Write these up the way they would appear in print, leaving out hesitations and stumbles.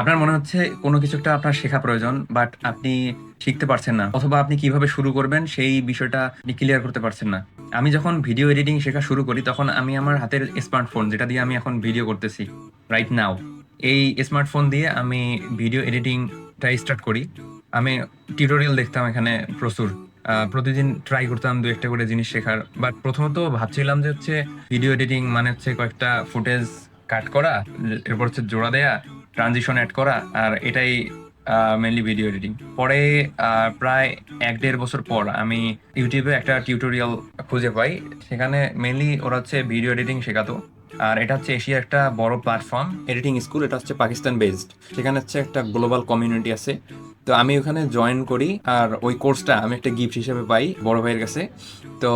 আপনার মনে হচ্ছে কোনো কিছু একটা আপনার শেখা প্রয়োজন, বাট আপনি শিখতে পারছেন না। অথবা আপনি কিভাবে শুরু করবেন সেই বিষয়টা আপনি ক্লিয়ার করতে পারছেন না। আমি যখন ভিডিও এডিটিং শেখা শুরু করি তখন আমি আমার হাতের স্মার্টফোন যেটা দিয়ে আমি এখন ভিডিও করতেছি রাইট নাও, এই স্মার্টফোন দিয়ে আমি ভিডিও এডিটিংটা স্টার্ট করি। আমি টিউটোরিয়াল দেখতাম এখানে প্রচুর। প্রতিদিন ট্রাই করতাম ২-১টা করে জিনিস শেখার। বাট প্রথমত ভাবছিলাম যে হচ্ছে ভিডিও এডিটিং মানে হচ্ছে কয়েকটা ফুটেজ কাট করা, এরপর হচ্ছে জোড়া দেয়া, ট্রানজিশন অ্যাড করা, আর এটাই মেনলি ভিডিও এডিটিং। পরে প্রায় ১-১.৫ বছর পর আমি ইউটিউবে একটা টিউটোরিয়াল খুঁজে পাই। সেখানে মেনলি ওরা হচ্ছে ভিডিও এডিটিং শেখাতো। আর এটা হচ্ছে এশিয়ার একটা বড় প্ল্যাটফর্ম এডিটিং স্কুল। এটা হচ্ছে পাকিস্তান বেসড। সেখানে হচ্ছে একটা গ্লোবাল কমিউনিটি আছে। তো আমি ওখানে জয়েন করি, আর ওই কোর্সটা আমি একটা গিফট হিসেবে পাই বড় ভাইয়ের কাছে। তো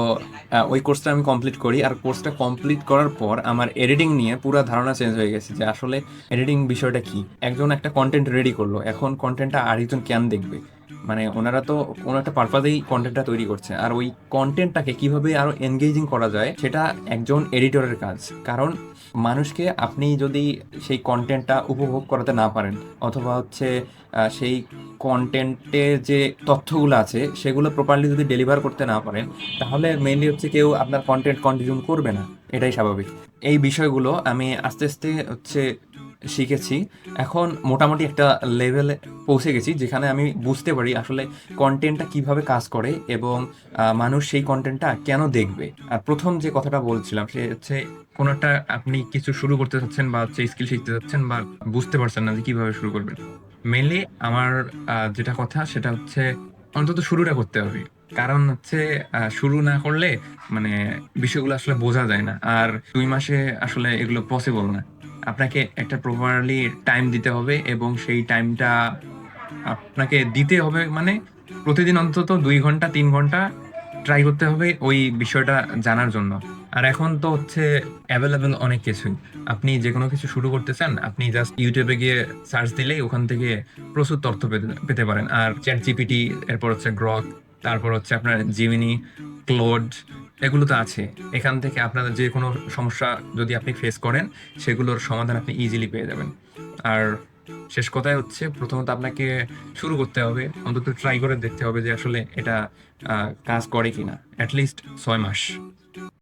ওই কোর্সটা আমি কমপ্লিট করি, আর কোর্সটা কমপ্লিট করার পর আমার এডিটিং নিয়ে পুরো ধারণা চেঞ্জ হয়ে গেছে যে আসলে এডিটিং বিষয়টা কি। একজন একটা কন্টেন্ট রেডি করলো, এখন কন্টেন্টটা আরেকজন কেন দেখবে? মানে ওনারা তো কোনো একটা পারপাজেই কন্টেন্টটা তৈরি করছে, আর ওই কন্টেন্টটাকে কিভাবে আরো এনগেজিং করা যায় সেটা একজন এডিটরের কাজ। কারণ মানুষকে আপনি যদি সেই কন্টেন্টটা উপভোগ করাতে না পারেন, অথবা হচ্ছে সেই কন্টেন্টের যে তথ্যগুলো আছে সেগুলো প্রপারলি যদি ডেলিভার করতে না পারেন, তাহলে মেইনলি হচ্ছে কেউ আপনার কন্টেন্ট কন্টিনিউ করবে না। এটাই স্বাভাবিক। এই বিষয়গুলো আমি আস্তে আস্তে হচ্ছে শিখেছি। এখন মোটামুটি একটা লেভেলে পৌঁছে গেছি যেখানে আমি বুঝতে পারি আসলে কন্টেন্টটা কিভাবে কাজ করে, এবং মানুষ সেই কন্টেন্টটা কেন দেখবে। আর প্রথম যে কথাটা বলছিলাম সে হচ্ছে কোনো একটা আপনি কিছু শুরু করতে চাচ্ছেন বা হচ্ছে স্কিল শিখতে চাচ্ছেন, বা বুঝতে পারছেন না যে কিভাবে শুরু করবেন। মেইনলি আমার যেটা কথা সেটা হচ্ছে অন্তত শুরুটা করতে হবে। কারণ হচ্ছে শুরু না করলে মানে বিষয়গুলো আসলে বোঝা যায় না। আর ২ মাসে আসলে এগুলো পসিবল না। আপনাকে একটা প্রপারলি টাইম দিতে হবে, এবং সেই টাইমটা আপনাকে দিতে হবে মানে প্রতিদিন অন্তত ২ ঘন্টা ৩ ঘন্টা ট্রাই করতে হবে ওই বিষয়টা জানার জন্য। আর এখন তো হচ্ছে অ্যাভেলেবেল অনেক কিছুই। আপনি যেকোনো কিছু শুরু করতে চান, আপনি জাস্ট ইউটিউবে গিয়ে সার্চ দিলেই ওখান থেকে প্রচুর তথ্য পেতে পেতে পারেন। আর ChatGPT, এরপর হচ্ছে গ্রক, তারপর হচ্ছে আপনার জিমিনি, ক্লোড, এগুলো তো আছে। এখান থেকে আপনাদের যে কোনো সমস্যা যদি আপনি ফেস করেন, সেগুলোর সমাধান আপনি ইজিলি পেয়ে যাবেন। আর শেষ কথায় হচ্ছে প্রথমত আপনাকে শুরু করতে হবে, অন্তত ট্রাই করে দেখতে হবে যে আসলে এটা কাজ করে কিনা, অ্যাটলিস্ট ৬ মাস।